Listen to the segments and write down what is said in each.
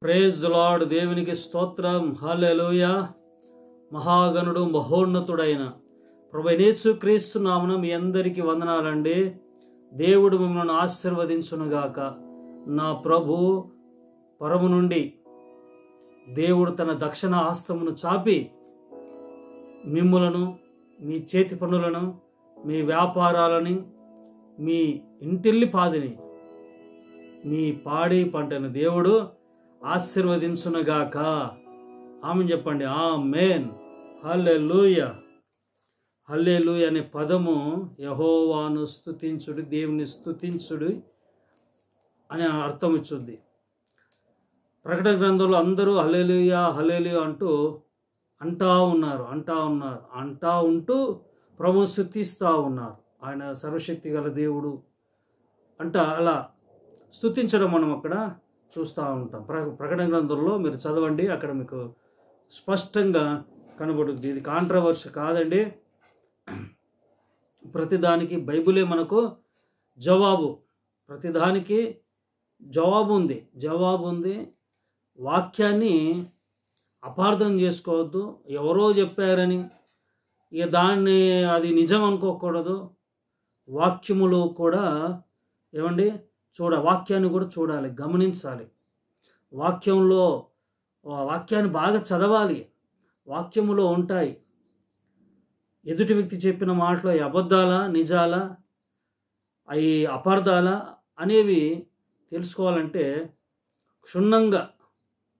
Praise the lord. దేవునికి స్తోత్రం. హల్లెలూయా. మహాగణుడు మహోన్నతుడైన ప్రభువైన యేసుక్రీస్తు నామమున మీ అందరికీ వందనాలండి. దేవుడు మిమ్మల్ని ఆశీర్వదించునుగాక. నా ప్రభు పరము నుండి దేవుడు తన దక్షిణ హస్తమును చాపి మిమ్ములను, మీ చేతి పనులను, మీ వ్యాపారాలని, మీ ఇంటిల్లి పాదిని, మీ పాడి పంటను దేవుడు ఆశీర్వదించునుగాక. ఆమెన్ చెప్పండి. ఆమేన్. హల్లెలూయా. హల్లెలూయా అనే పదము యెహోవాను స్తుతించుడు, దేవుని స్తుతించుడు అనే అర్థం ఇచ్చుద్ది. ప్రకటన గ్రంథంలో అందరూ హల్లెలూయా హల్లెలూయా అంటా ఉంటూ ప్రభువును స్తుతిస్తూ ఉన్నారు. ఆయన సర్వశక్తి గల దేవుడు అలా స్తుతించడం మనం అక్కడ చూస్తూ ఉంటాం. ప్రకటన గ్రంథంలో మీరు చదవండి, అక్కడ మీకు స్పష్టంగా కనబడుద్ది. ఇది కాంట్రవర్సీ కాదండి. ప్రతిదానికి బైబిలే మనకు జవాబు. ప్రతిదానికి జవాబు ఉంది. వాక్యాన్ని అపార్థం చేసుకోవద్దు. ఎవరో చెప్పారని ఇక దాన్ని అది నిజం అనుకోకూడదు. వాక్యములు కూడా వాక్యాన్ని కూడా చూడాలి, గమనించాలి. వాక్యాన్ని బాగా చదవాలి. వాక్యములో ఉంటాయి ఎదుటి వ్యక్తి చెప్పిన మాటలు అబద్ధాలా, నిజాలా, అవి అపార్థాలా అనేవి తెలుసుకోవాలంటే, క్షుణ్ణంగా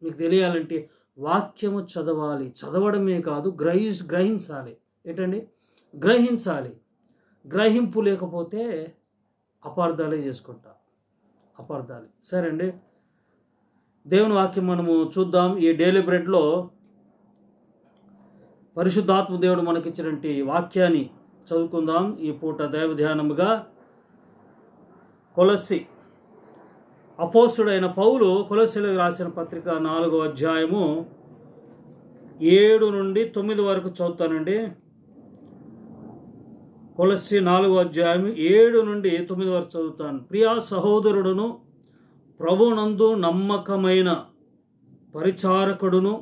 మీకు తెలియాలంటే వాక్యము చదవాలి. చదవడమే కాదు, గ్రహించాలి. గ్రహించాలి. గ్రహింపు లేకపోతే అపార్థాలే చేసుకుంటాం. సరే అండి, దేవుని వాక్యం మనము చూద్దాం. ఈ డైలీ బ్రెడ్లో పరిశుద్ధాత్మ దేవుడు మనకిచ్చినటువంటి వాక్యాన్ని చదువుకుందాం. ఈ పూట దైవ ధ్యానముగా అపోస్తుడైన పౌలు కొలస్సీలకు రాసిన పత్రిక 4వ అధ్యాయము 7 నుండి 9 వరకు చదువుతానండి. కొలస్సీ 4వ అధ్యాయం 7 నుండి 9 వరకు చదువుతాను. ప్రియా సహోదరుడును, ప్రభునందు నమ్మకమైన పరిచారకుడును,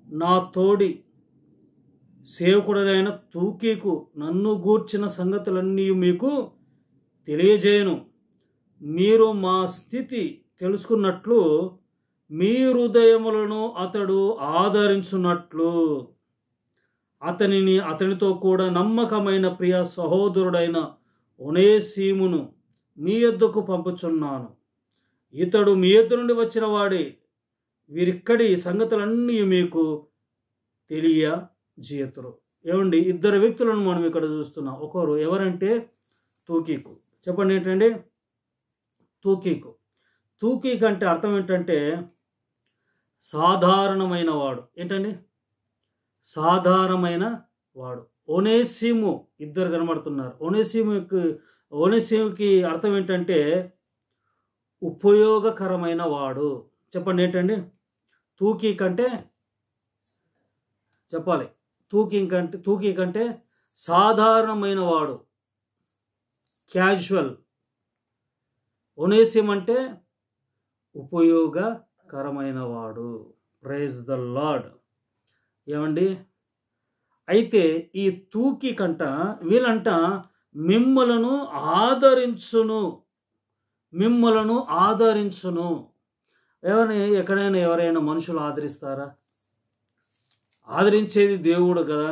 నా తోడి సేవకుడైన తూకీకు నన్ను గూర్చిన సంగతులన్నీ మీకు తెలియజేయను. మీరు మా స్థితి తెలుసుకున్నట్లు మీ హృదయములను అతడు ఆదరించున్నట్లు అతనితో కూడా నమ్మకమైన ప్రియ సహోదరుడైన ఒనేసిమును మీ యొద్దకు పంపుచున్నాను. ఇతడు మీ యొద్ద నుండి వచ్చిన వాడే. వీరిక్కడి సంగతులన్నీ మీకు తెలియజేతురు. ఏమండి, ఇద్దరు వ్యక్తులను మనం ఇక్కడ చూస్తున్నాం. ఒకరు ఎవరంటే తూకీకు. చెప్పండి ఏంటండి? తూకీకు అంటే అర్థం ఏంటంటే సాధారణమైన వాడు. సాధారణమైన వాడు. ఒనేసిము, ఇద్దరు కనబడుతున్నారు. ఒనేసిముకి అర్థం ఏంటంటే ఉపయోగకరమైన వాడు. చెప్పండి ఏంటండి? తూకీ కంటే సాధారణమైన వాడు, క్యాజువల్. ఒనేసిమ్ అంటే ఉపయోగకరమైన వాడు. Praise the Lord. ఏమండి, అయితే ఈ తూకీ కంట వీళ్ళంట మిమ్మలను ఆదరించును. ఎక్కడైనా ఎవరైనా మనుషులు ఆదరిస్తారా? ఆదరించేది దేవుడు కదా.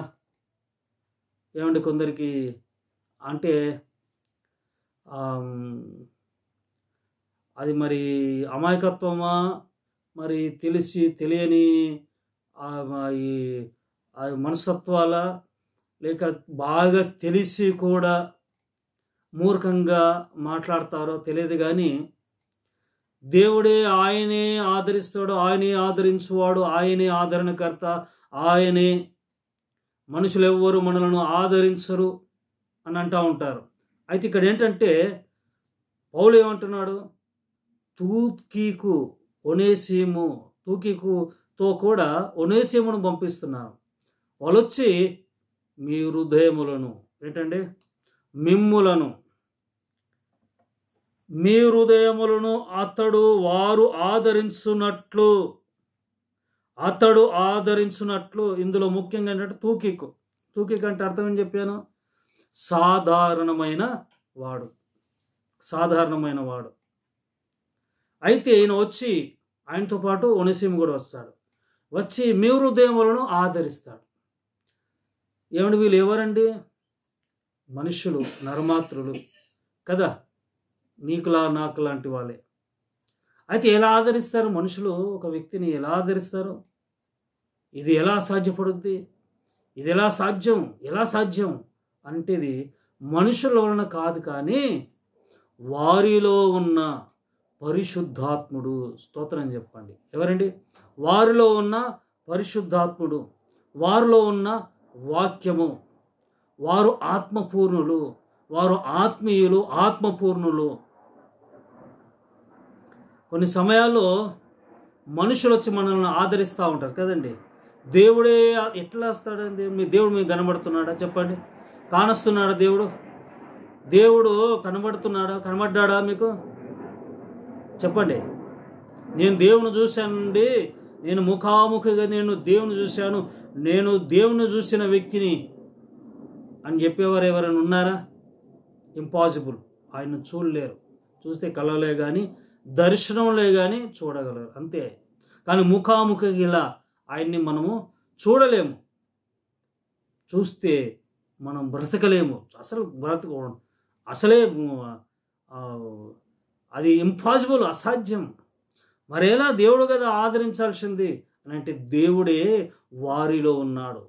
ఏమండి, కొందరికి అంటే అది మరి అమాయకత్వమా, మరి తెలియని మనస్తత్వాల, లేక బాగా తెలిసి కూడా మూర్ఖంగా మాట్లాడతారో తెలియదు. కానీ దేవుడే, ఆయనే ఆదరిస్తాడు, ఆయనే ఆదరించువాడు, ఆయనే ఆదరణకర్త, ఆయనే. మనుషులు ఎవ్వరు మనలను ఆదరించరు అని అంటూ ఉంటారు. అయితే ఇక్కడ ఏంటంటే పౌలు ఏమంటున్నాడు? తూకీకుతో కూడా ఒనేసిమును పంపిస్తున్నాను. వాళ్ళు వచ్చి మీ హృదయములను మిమ్ములను మీ హృదయములను వారు ఆదరించున్నట్లు, ఇందులో ముఖ్యంగా ఏంటంటే తూకీకు అంటే అర్థం ఏం చెప్పాను? సాధారణమైన వాడు. అయితే ఈయన వచ్చి ఆయనతో పాటు ఒనేసిము కూడా వస్తాడు. వచ్చి మీ హృదయములను ఆదరిస్తాడు. ఏమండి వీళ్ళు ఎవరండి? మనుషులు, నరమాత్రులు కదా, నీకులా నాకు లాంటి వాళ్ళే. అయితే ఎలా ఆదరిస్తారు మనుషులు? ఒక వ్యక్తిని ఎలా ఆదరిస్తారు? ఇది ఎలా సాధ్యపడుద్ది? ఇది ఎలా సాధ్యం అంటే ఇది మనుషుల వలన కాదు, కానీ వారిలో ఉన్న పరిశుద్ధాత్ముడు. స్తోత్రం చెప్పండి. ఎవరండి? వారిలో ఉన్న పరిశుద్ధాత్ముడు, వారిలో ఉన్న వాక్యము. వారు ఆత్మపూర్ణులు, వారు ఆత్మీయులు, ఆత్మపూర్ణులు. కొన్ని సమయాల్లో మనుషులు వచ్చి మనల్ని ఆదరిస్తూ ఉంటారు కదండి. దేవుడే ఎట్లా వస్తాడండి? దేవుడు మీకు కనబడుతున్నాడా? చెప్పండి. కానొస్తున్నాడా? దేవుడు కనబడ్డాడా మీకు? చెప్పండి. నేను దేవుని చూశానండి, నేను ముఖాముఖిగా దేవుని చూశాను, నేను దేవుని చూసిన వ్యక్తిని అని చెప్పేవారు ఎవరైనా ఉన్నారా? ఇంపాసిబుల్. ఆయన చూడలేరు. చూస్తే కళలే కానీ, దర్శనంలే కానీ చూడగలరు, అంతే. కానీ ముఖాముఖిగా ఇలా ఆయన్ని మనము చూడలేము. చూస్తే మనం బ్రతకలేము. అసలే అది ఇంపాసిబుల్, అసాధ్యం. మరేలా? దేవుడు కదా ఆదరించాల్సింది అని అంటే దేవుడే వారిలో ఉన్నాడు.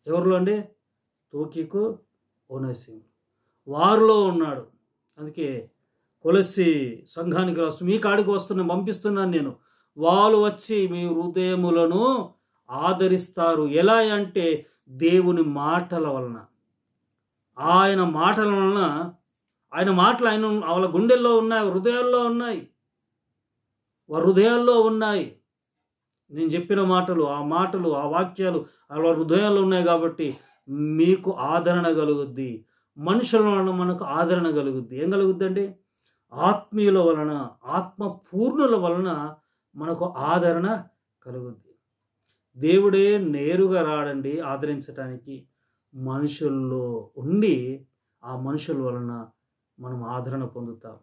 ఎవరిలో అండి? తూకీకు, ఒనేసిము వారిలో ఉన్నాడు. అందుకే కొలస్సీ సంఘానికి మీ కాడికి పంపిస్తున్నాను నేను. వాళ్ళు వచ్చి మీ హృదయములను ఆదరిస్తారు. ఎలా అంటే దేవుని మాటల వలన. ఆయన మాటలు వాళ్ళ గుండెల్లో ఉన్నాయి, వారి హృదయాల్లో ఉన్నాయి. నేను చెప్పిన మాటలు, ఆ వాక్యాలు వాళ్ళ హృదయాల్లో ఉన్నాయి. కాబట్టి మీకు ఆదరణ కలుగుద్ది. మనుషుల వలన మనకు ఆదరణ కలుగుద్ది. ఏం కలుగుద్దండి? ఆత్మీయుల వలన, ఆత్మపూర్ణుల వలన మనకు ఆదరణ కలుగుద్ది. దేవుడే నేరుగా రాడండి ఆదరించడానికి. మనుషుల్లో ఉండి ఆ మనుషుల వలన మనం ఆదరణ పొందుతాం.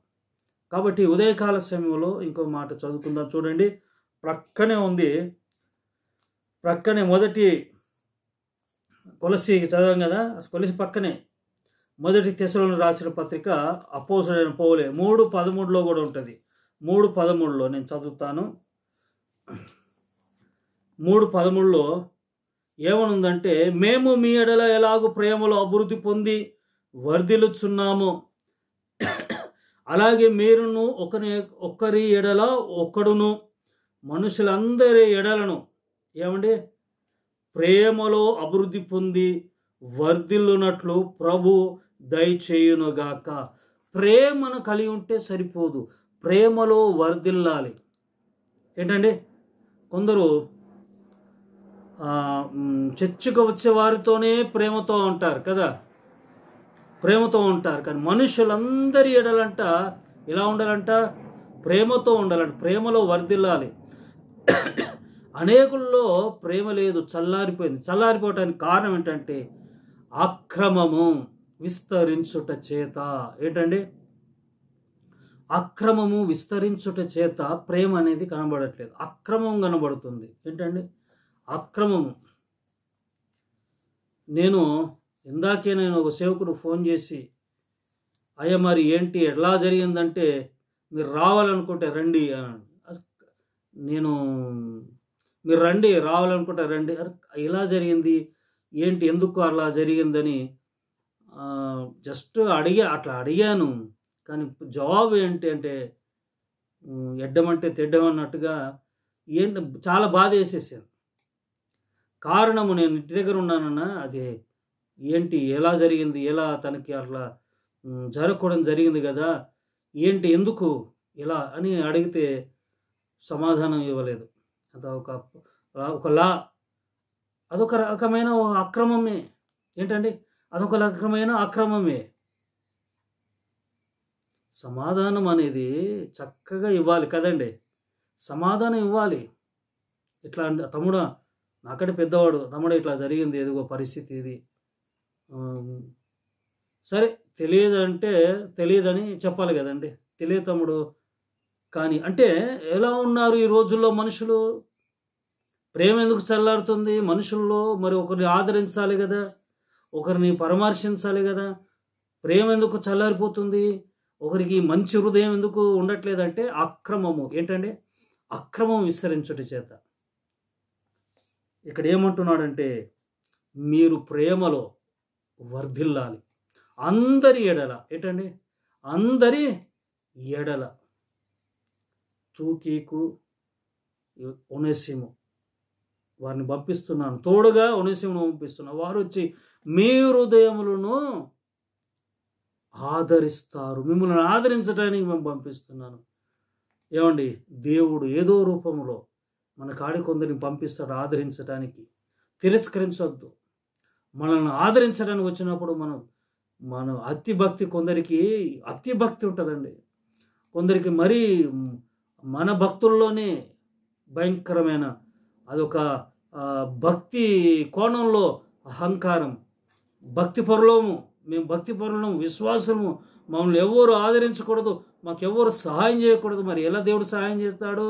కాబట్టి ఉదయకాల సమయంలో ఇంకో మాట చదువుకుందాం. చూడండి, ప్రక్కనే ఉంది. ప్రక్కనే మొదటి కొలసి చదవం కదా, కొలసి పక్కనే మొదటి తెస్సలోనికి రాసిన పత్రిక అపోస్తలుడైన పౌలే 3:13 కూడా ఉంటుంది. 3:13 నేను చదువుతాను. 3:13 ఏమనుందంటే, మేము మీ ఎడల ఎలాగూ ప్రేమలో అభివృద్ధి పొంది వర్ధిల్లుచున్నాము, అలాగే మీరును ఒకరి ఎడల ఒకడును మనుషులందరి ఎడలను ఏమండి ప్రేమలో అభివృద్ధి పొంది వర్ధిల్లునట్లు ప్రభు దయచేయునుగాక. ప్రేమను కలిగి ఉంటే సరిపోదు, ప్రేమలో వర్ధిల్లాలి. ఏంటండి, కొందరు చర్చికి వచ్చే వారితోనే ప్రేమతో ఉంటారు కదా, కానీ మనుషులందరి ఎడలంట ఎలా ఉండాలంట? ప్రేమతో ఉండాలంట, ప్రేమలో వర్ధిల్లాలి. అనేకుల్లో ప్రేమ లేదు, చల్లారిపోవటానికి కారణం ఏంటంటే అక్రమము విస్తరించుట చేత. ఏంటండి? అక్రమము విస్తరించుట చేత ప్రేమ అనేది కనబడట్లేదు, అక్రమం కనబడుతుంది. ఏంటండి? అక్రమము. ఇందాకే నేను ఒక సేవకుడు ఫోన్ చేసి, అయ్యా మరి ఏంటి ఎలా జరిగిందంటే, మీరు రావాలనుకుంటే రండి అన్నాడు. మీరు రండి, రావాలనుకుంటే రండి. ఇలా జరిగింది ఏంటి, ఎందుకు అలా జరిగిందని జస్ట్ అట్లా అడిగాను. కానీ జవాబు ఏంటి అంటే ఎడ్డమంటే తెడ్డమన్నట్టుగా ఏంటి, చాలా బాధ వేసేసాను. కారణము, నేను ఇంటి దగ్గర ఉన్నానన్నా, అది ఏంటి ఎలా జరిగింది, ఎలా తనకి అట్లా జరగకూడదు జరిగింది కదా, ఏంటి ఎందుకు ఇలా అని అడిగితే సమాధానం ఇవ్వలేదు. అదొక రకమైన అక్రమమే. ఏంటండి? అదొక రకమైన అక్రమమే. సమాధానం అనేది చక్కగా ఇవ్వాలి కదండి. సమాధానం ఇవ్వాలి. ఇట్లా తమ్ముడా, నాకంటే పెద్దవాడు, తమ్ముడు ఇట్లా జరిగింది, ఎదుగో పరిస్థితి ఇది. సరే తెలియదంటే తెలియదని చెప్పాలి కదండి. తెలియదు తమ్ముడు, కానీ అంటే ఎలా ఉన్నారు ఈ రోజుల్లో మనుషులు? ప్రేమ ఎందుకు చల్లారుతుంది మనుషుల్లో? మరి ఒకరిని ఆదరించాలి కదా, ఒకరిని పరామర్శించాలి కదా. ప్రేమ ఎందుకు చల్లారిపోతుంది? ఒకరికి మంచి హృదయం ఎందుకు ఉండట్లేదంటే అక్రమము. ఏంటంటే అక్రమం విస్తరించుట చేత. ఇక్కడ ఏమంటున్నాడంటే మీరు ప్రేమలో వర్ధిల్లాలి. అందరి ఎడల. ఏంటండి? అందరి ఎడల. తూకీకు, ఒనేసిము వారిని పంపిస్తున్నాను, తోడుగా ఒనేసిమును పంపిస్తున్నాను. వారు వచ్చి మీ హృదయములను ఆదరిస్తారు. మిమ్మల్ని ఆదరించడానికి మేము పంపిస్తున్నాను. ఏమండి, దేవుడు ఏదో రూపంలో మన కాడి కొందరిని పంపిస్తాడు ఆదరించడానికి. తిరస్కరించొద్దు. మనల్ని ఆదరించడానికి వచ్చినప్పుడు మన అతిభక్తి, కొందరికి అతిభక్తి ఉంటుందండి. కొందరికి మరీ మన భక్తుల్లోనే భయంకరమైన అదొక భక్తి కోణంలో అహంకారం. భక్తి పరులము, మేము భక్తి పరులము, విశ్వాసము, మమ్మల్ని ఎవరు ఆదరించకూడదు, మాకెవ్వరు సహాయం చేయకూడదు. మరి ఎలా దేవుడు సహాయం చేస్తాడు?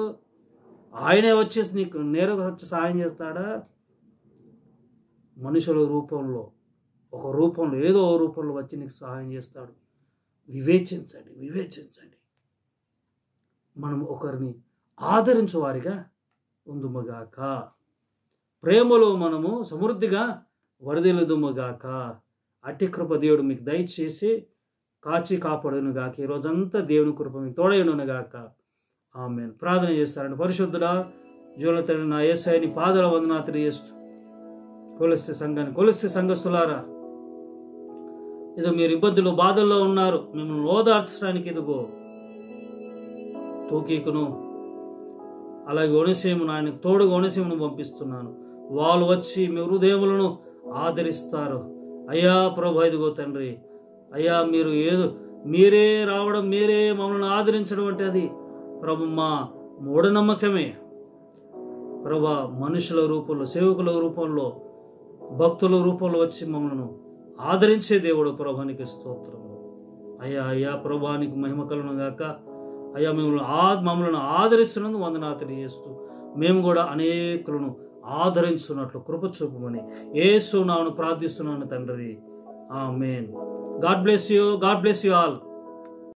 ఆయనే వచ్చేసి నీకు నేరుగా వచ్చి సహాయం చేస్తాడా? మనుషుల రూపంలో, ఒక రూపంలో, ఏదో రూపంలో వచ్చి నీకు సహాయం చేస్తాడు. వివేచించండి. మనం ఒకరిని ఆదరించు వారిగా ఉందుముగాక. ప్రేమలో మనము సమృద్ధిగా వరదలుదుముగాక. అట్టి కృప దేవుడు మీకు దయచేసి కాచి కాపాడునుగాక. ఈ రోజంతా దేవుని కృప మీకు తోడైనగాక. ఆమేన్. ప్రార్థన చేస్తారండి. పరిశుద్ధుడా, జీవన తండ్రి, నా యేసయ్య నీ పాదాల వందనాలు తెలియజేస్తూ కొలస్సీ సంఘస్థులారా, ఏదో మీరు ఇబ్బందులు బాధల్లో ఉన్నారు, మిమ్మల్ని ఓదార్చడానికి ఇదిగో తూకీకును అలాగే ఒనేసిమును, ఆయనకు తోడుగా ఒనేసిమును పంపిస్తున్నాను. వాళ్ళు వచ్చి మీ హృదయములను ఆదరిస్తారు. అయ్యా ప్రభు, ఇదిగో తండ్రి, అయ్యా మీరే రావడం, మీరే మమ్మల్ని ఆదరించడం అంటే అది ప్రభు మా మూఢనమ్మకమే. ప్రభా, మనుషుల రూపంలో, సేవకుల రూపంలో, భక్తుల రూపంలో వచ్చి మమ్మల్ని ఆదరించే దేవుడు ప్రభానికి స్తోత్రము. అయ్యా ప్రభానికి మహిమ కలుగును గాక. అయ్యా మమ్మల్ని ఆదరిస్తున్నందుకు వందనాలు తెలియజేస్తూ మేము కూడా అనేకులను ఆదరించున్నట్లు కృప చూపమని యేసు నామమున ప్రార్థిస్తున్నాను తండ్రి. ఆమేన్. God bless you all.